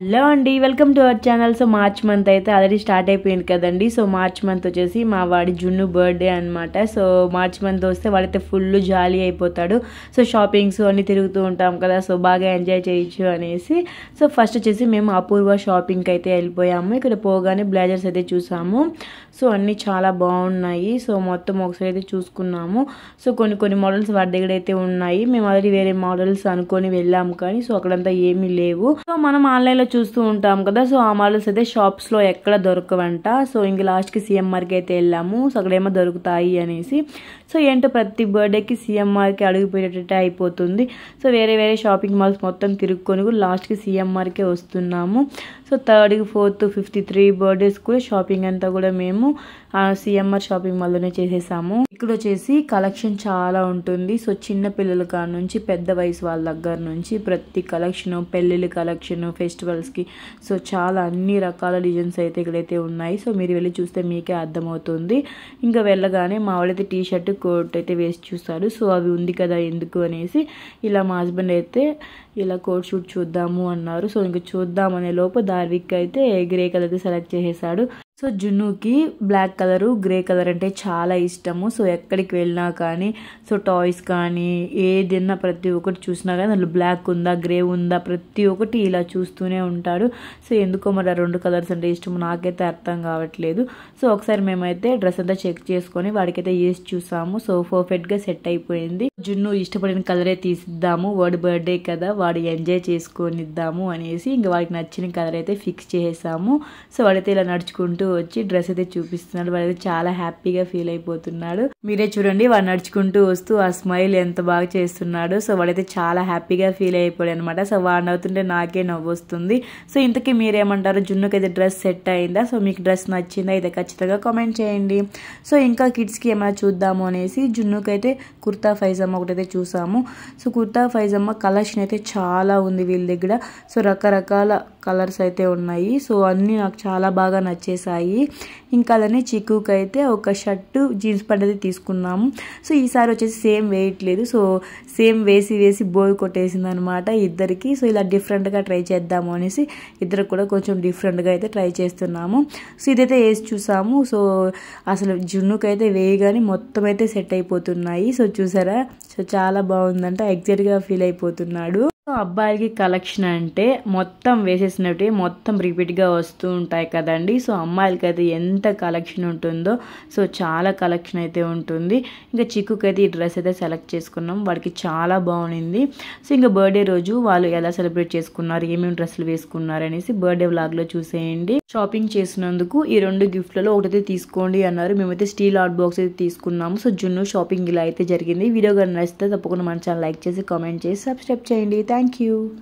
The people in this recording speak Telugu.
హలో అండి, welcome to our channel. So March month అయితే ఆల్రెడీ స్టార్ట్ అయిపోయింది కదండి. సో మార్చ్ మంత్ వచ్చేసి మా వాడి జున్ను బర్త్డే అనమాట. సో మార్చ్ మంత్ వస్తే వాడైతే ఫుల్ జాలీ అయిపోతాడు. సో షాపింగ్స్ అన్నీ తిరుగుతూ ఉంటాం కదా, సో బాగా ఎంజాయ్ చేయొచ్చు అనేసి. సో ఫస్ట్ వచ్చేసి మేము అపూర్వ షాపింగ్కి అయితే వెళ్ళిపోయాము. ఇక్కడ పోగానే బ్లేజర్స్ అయితే చూసాము. సో అన్నీ చాలా బాగున్నాయి. సో మొత్తం ఒకసారి అయితే చూసుకున్నాము. సో కొన్ని మోడల్స్ వాడి దగ్గర అయితే ఉన్నాయి. మేము ఆల్రెడీ వేరే మోడల్స్ అనుకొని వెళ్ళాము, కానీ సో అక్కడంతా ఏమీ లేవు. సో మనం ఆన్లైన్లో చూస్తూ ఉంటాం కదా, సో ఆ మోడల్స్ అయితే షాప్స్లో ఎక్కడ దొరకవంట. సో ఇంక లాస్ట్కి సిఎంఆర్కి అయితే వెళ్ళాము. సో అక్కడేమో దొరుకుతాయి అనేసి. సో ఏంటో ప్రతి బర్త్డేకి సిఎంఆర్కి అడుగుపోయేటట్టే అయిపోతుంది. సో వేరే షాపింగ్ మాల్స్ మొత్తం తిరుక్కొని లాస్ట్కి సిఎంఆర్కే వస్తున్నాము. So 3rd, 4th, 5th 3 birthdays కూడా షాపింగ్ అంతా కూడా మేము సిఎంఆర్ షాపింగ్ మాల్లోనే చేసేసాము. ఇక్కడ వచ్చేసి కలెక్షన్ చాలా ఉంటుంది. సో చిన్న పిల్లల కాడ నుంచి పెద్ద వయసు వాళ్ళ దగ్గర నుంచి ప్రతి కలెక్షన్, పెళ్ళిళ్ళ కలెక్షన్, ఫెస్టివల్స్కి సో చాలా అన్ని రకాల డిజైన్స్ అయితే ఇక్కడైతే ఉన్నాయి. సో మీరు వెళ్ళి చూస్తే మీకే అర్థమవుతుంది. ఇంకా వెళ్ళగానే మా వాళ్ళైతే టీ షర్ట్, కోట్ అయితే వేసి చూస్తారు. సో అవి ఉంది కదా ఎందుకు అనేసి ఇలా మా హస్బెండ్ అయితే ఇలా కోట్ షూట్ చూద్దాము అన్నారు. సో ఇంకా చూద్దామనే లోపు దార్విక్ అయితే గ్రే కలర్ అయితే సెలెక్ట్ చేసేసాడు. సో జున్నుకి బ్లాక్ కలరు, గ్రే కలర్ అంటే చాలా ఇష్టము. సో ఎక్కడికి వెళ్ళినా కానీ, సో టాయ్స్ కానీ ఏదైనా ప్రతి ఒక్కటి చూసినా కానీ అందులో బ్లాక్ ఉందా, గ్రే ఉందా, ప్రతి ఒక్కటి ఇలా చూస్తూనే ఉంటాడు. సో ఎందుకో మరి ఆ 2 కలర్స్ అంటే ఇష్టం నాకైతే అర్థం కావట్లేదు. సో ఒకసారి మేమైతే డ్రెస్ అంతా చెక్ చేసుకొని వాడికైతే వేసి చూసాము. సో పర్ఫెక్ట్గా సెట్ అయిపోయింది. జున్ను ఇష్టపడిన కలరే తీసిద్దాము, వాడి బర్త్డే కదా, వాడు ఎంజాయ్ చేసుకొనిద్దాము అనేసి ఇంకా వాడికి నచ్చిన కలర్ అయితే ఫిక్స్ చేసాము. సో వాడైతే ఇలా నడుచుకుంటూ వచ్చి డ్రెస్ అయితే చూపిస్తున్నాడు. వాడైతే చాలా హ్యాపీగా ఫీల్ అయిపోతున్నాడు. మీరే చూడండి, వాడు నడుచుకుంటూ వస్తూ ఆ స్మైల్ ఎంత బాగా చేస్తున్నాడు. సో వాడైతే చాలా హ్యాపీగా ఫీల్ అయిపోయాడు అనమాట. సో వాడు నవ్వుతుంటే నాకే నవ్వు వస్తుంది. సో ఇంతకీ మీరేమంటారు, జున్నుకి అయితే డ్రెస్ సెట్ అయిందా? సో మీకు డ్రెస్ నచ్చిందా? అయితే ఖచ్చితంగా కామెంట్ చేయండి. సో ఇంకా కిడ్స్కి ఏమైనా చూద్దాము అనేసి జున్నుకి అయితే కుర్తా పైజామా ఒకటైతే చూసాము. సో కుర్తా పైజామా కలెక్షన్ అయితే చాలా ఉంది వీళ్ళ దగ్గర. సో రకరకాల కలర్స్ అయితే ఉన్నాయి. సో అన్నీ నాకు చాలా బాగా నచ్చేసాయి. ఇంకా అలానే చిక్కుకి అయితే ఒక షర్టు, జీన్స్ ప్యాంట్ అయితే తీసుకున్నాము. సో ఈసారి వచ్చేసి సేమ్ వేయట్లేదు. సో సేమ్ వేసి బోర్ కొట్టేసింది అనమాట ఇద్దరికి. సో ఇలా డిఫరెంట్గా ట్రై చేద్దాము అనేసి ఇద్దరు కూడా కొంచెం డిఫరెంట్గా అయితే ట్రై చేస్తున్నాము. సో ఇదైతే వేసి చూసాము. సో అసలు జున్నుకి అయితే వేయగానే మొత్తం అయితే సెట్ అయిపోతున్నాయి. సో చూసారా, సో చాలా బాగుందంట, ఎగ్జైట్గా ఫీల్ అయిపోతున్నాడు. సో అబ్బాయిలకి కలెక్షన్ అంటే మొత్తం వేసేసినట్టే మొత్తం రిపీట్గా వస్తూ ఉంటాయి కదండి. సో అమ్మాయిలకి అయితే ఎంత కలెక్షన్ ఉంటుందో, సో చాలా కలెక్షన్ అయితే ఉంటుంది. ఇంకా చిక్కుకి అయితే ఈ డ్రెస్ అయితే సెలెక్ట్ చేసుకున్నాం. వాడికి చాలా బాగుంది. సో ఇంకా బర్త్డే రోజు వాళ్ళు ఎలా సెలబ్రేట్ చేసుకున్నారు, ఏమేమి డ్రెస్సులు వేసుకున్నారు అనేసి బర్త్డే వ్లాగ్లో చూసేయండి. షాపింగ్ చేసినందుకు ఈ 2 గిఫ్ట్లలో ఒకటైతే తీసుకోండి అన్నారు. మేమైతే స్టీల్ హాట్ బాక్స్ అయితే తీసుకున్నాము. సో జున్ను షాపింగ్ ఇలా అయితే జరిగింది. వీడియో కానీ నచ్చితే తప్పకుండా మన ఛానల్ లైక్ చేసి, కామెంట్ చేసి, సబ్స్క్రైబ్ చేయండి. Thank you.